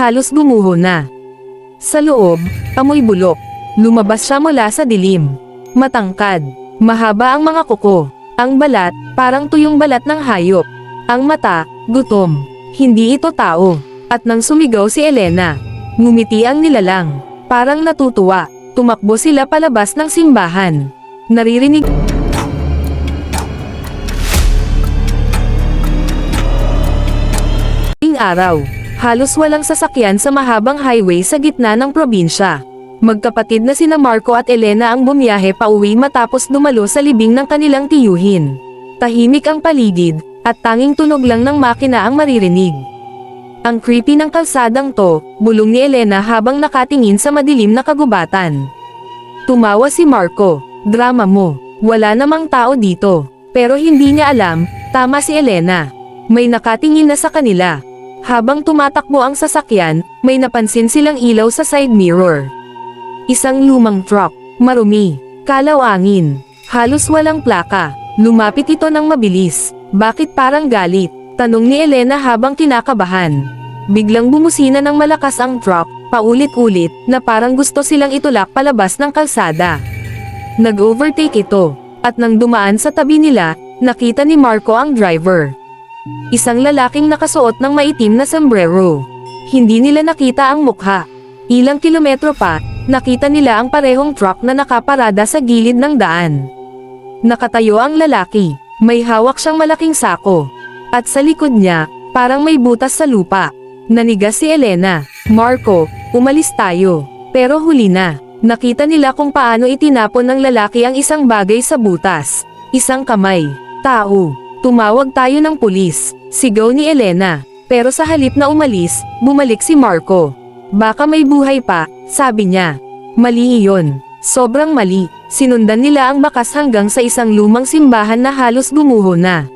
halos gumuho na. Sa loob, amoy bulok. Lumabas siya mula sa dilim. Matangkad. Mahaba ang mga kuko. Ang balat, parang tuyong balat ng hayop. Ang mata, gutom. Hindi ito tao. At nang sumigaw si Elena, ngumiti ang nilalang. Parang natutuwa. Tumakbo sila palabas ng simbahan. Naririnig araw. Halos walang sasakyan sa mahabang highway sa gitna ng probinsya. Magkapatid na sina Marco at Elena ang bumiyahe pauwi matapos dumalo sa libing ng kanilang tiyuhin. Tahimik ang paligid, at tanging tunog lang ng makina ang maririnig. Ang creepy ng kalsadang to, bulong ni Elena habang nakatingin sa madilim na kagubatan. Tumawa si Marco, drama mo, wala namang tao dito. Pero hindi niya alam, tama si Elena. May nakatingin na sa kanila. Habang tumatakbo ang sasakyan, may napansin silang ilaw sa side mirror. Isang lumang truck, marumi, kalaw-angin, halos walang plaka. Lumapit ito ng mabilis. Bakit parang galit? Tanong ni Elena habang kinakabahan. Biglang bumusina ng malakas ang truck, paulit-ulit, na parang gusto silang itulak palabas ng kalsada. Nag-overtake ito, at nang dumaan sa tabi nila, nakita ni Marco ang driver. Isang lalaking nakasuot ng maitim na sombrero. Hindi nila nakita ang mukha. Ilang kilometro pa, nakita nila ang parehong truck na nakaparada sa gilid ng daan. Nakatayo ang lalaki, may hawak siyang malaking sako. At sa likod niya, parang may butas sa lupa. Nanigas si Elena, Marco, umalis tayo. Pero huli na. Nakita nila kung paano itinapon ng lalaki ang isang bagay sa butas. Isang kamay. Tao. Tumawag tayo ng pulis, sigaw ni Elena. Pero sa halip na umalis, bumalik si Marco. Baka may buhay pa, sabi niya. Mali iyon. Sobrang mali. Sinundan nila ang bakas hanggang sa isang lumang simbahan na halos gumuho na.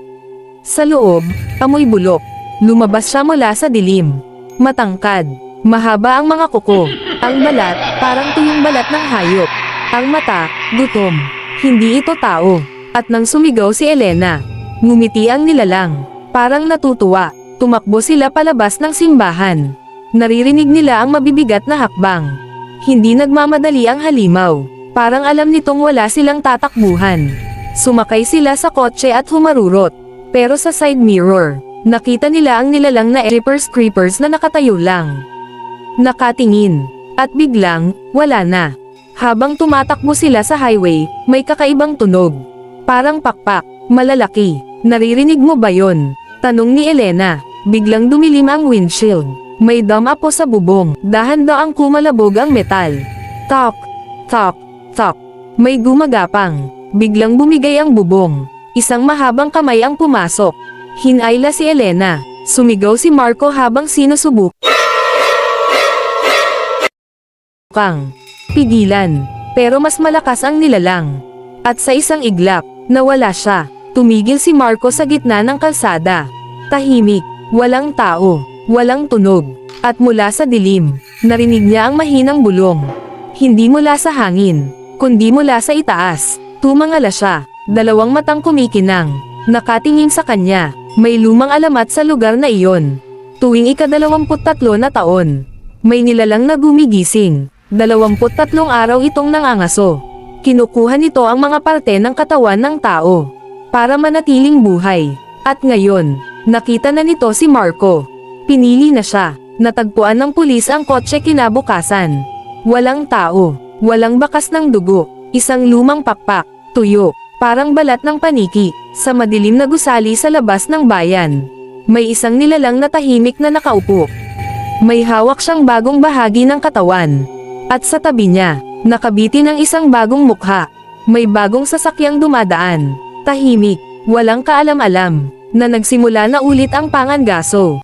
Sa loob, amoy bulok. Lumabas siya mula sa dilim. Matangkad. Mahaba ang mga kuko. Ang balat, parang tuyong balat ng hayop. Ang mata, gutom. Hindi ito tao. At nang sumigaw si Elena, ngumiti ang nilalang. Parang natutuwa. Tumakbo sila palabas ng simbahan. Naririnig nila ang mabibigat na hakbang. Hindi nagmamadali ang halimaw. Parang alam nitong wala silang tatakbuhan. Sumakay sila sa kotse at humarurot. Pero sa side mirror, nakita nila ang nilalang na Jeepers Creepers na nakatayo lang. Nakatingin. At biglang, wala na. Habang tumatakbo sila sa highway, may kakaibang tunog. Parang pakpak, malalaki. Naririnig mo ba yon? Tanong ni Elena. Biglang dumilim ang windshield. May dama po sa bubong. Dahan-daang kumalabog ang metal. Tok, tok, tok. May gumagapang. Biglang bumigay ang bubong. Isang mahabang kamay ang pumasok. Hinayla si Elena. Sumigaw si Marco habang sinusubok. Pigilan. Pero mas malakas ang nilalang. At sa isang iglap, nawala siya. Tumigil si Marco sa gitna ng kalsada. Tahimik, walang tao, walang tunog. At mula sa dilim, narinig niya ang mahinang bulong. Hindi mula sa hangin, kundi mula sa itaas. Tumangala siya, dalawang matang kumikinang. Nakatingin sa kanya, may lumang alamat sa lugar na iyon. Tuwing ika-23 na taon, may nilalang na gumigising. 23 araw itong nangangaso. Kinukuha nito ang mga parte ng katawan ng tao para manatiling buhay. At ngayon, nakita na nito si Marco. Pinili na siya. Natagpuan ng pulis ang kotse kinabukasan. Walang tao, walang bakas ng dugo, isang lumang pakpak, tuyo, parang balat ng paniki, sa madilim na gusali sa labas ng bayan. May isang nilalang na tahimik na nakaupo. May hawak siyang bagong bahagi ng katawan. At sa tabi niya, nakabitin ang isang bagong mukha. May bagong sasakyang dumadaan. Tahimik, walang kaalam-alam, na nagsimula na ulit ang pangangaso.